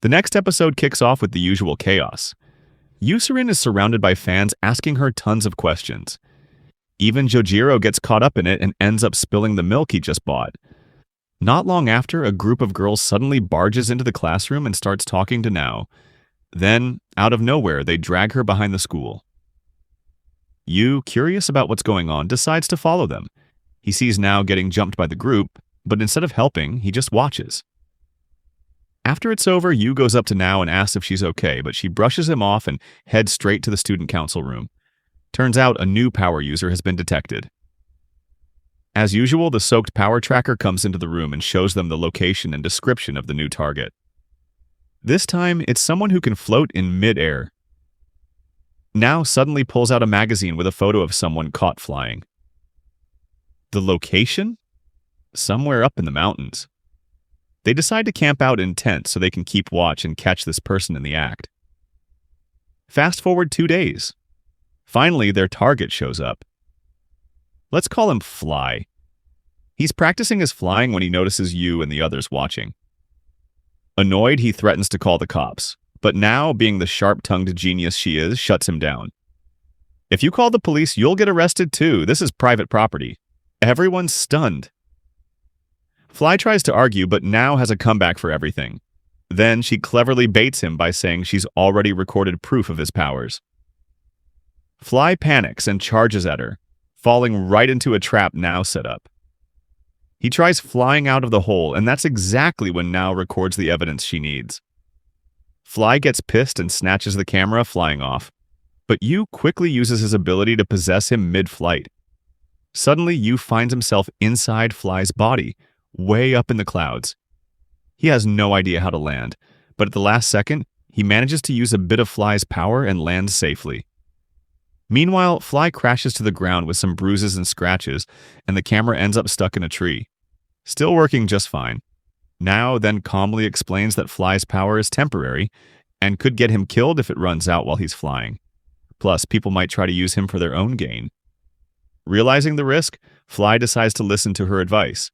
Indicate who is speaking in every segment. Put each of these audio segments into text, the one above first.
Speaker 1: The next episode kicks off with the usual chaos. Yusurin is surrounded by fans asking her tons of questions. Even Jojiro gets caught up in it and ends up spilling the milk he just bought. Not long after, a group of girls suddenly barges into the classroom and starts talking to Nao. Then, out of nowhere, they drag her behind the school. Yu, curious about what's going on, decides to follow them. He sees Nao getting jumped by the group, but instead of helping, he just watches. After it's over, Yu goes up to Nao and asks if she's okay, but she brushes him off and heads straight to the student council room. Turns out a new power user has been detected. As usual, the soaked power tracker comes into the room and shows them the location and description of the new target. This time, it's someone who can float in mid-air. Nao suddenly pulls out a magazine with a photo of someone caught flying. The location? Somewhere up in the mountains. They decide to camp out in tents so they can keep watch and catch this person in the act. Fast forward 2 days. Finally, their target shows up. Let's call him Fly. He's practicing his flying when he notices Yu and the others watching. Annoyed, he threatens to call the cops, but Nao, being the sharp-tongued genius she is, shuts him down. If you call the police, you'll get arrested too. This is private property. Everyone's stunned. Fly tries to argue, but Nao has a comeback for everything. Then she cleverly baits him by saying she's already recorded proof of his powers. Fly panics and charges at her, falling right into a trap Nao set up. He tries flying out of the hole, and that's exactly when Nao records the evidence she needs. Fly gets pissed and snatches the camera, flying off. But Yu quickly uses his ability to possess him mid-flight. Suddenly, Yu finds himself inside Fly's body, way up in the clouds. He has no idea how to land, but at the last second, he manages to use a bit of Fly's power and lands safely. Meanwhile, Fly crashes to the ground with some bruises and scratches, and the camera ends up stuck in a tree. Still working just fine. Nao then calmly explains that Fly's power is temporary and could get him killed if it runs out while he's flying. Plus, people might try to use him for their own gain. Realizing the risk, Fly decides to listen to her advice.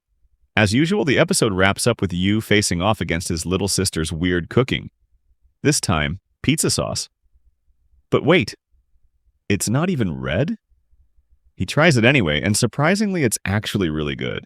Speaker 1: As usual, the episode wraps up with Yu facing off against his little sister's weird cooking. This time, pizza sauce. But wait, it's not even red? He tries it anyway, and surprisingly, it's actually really good.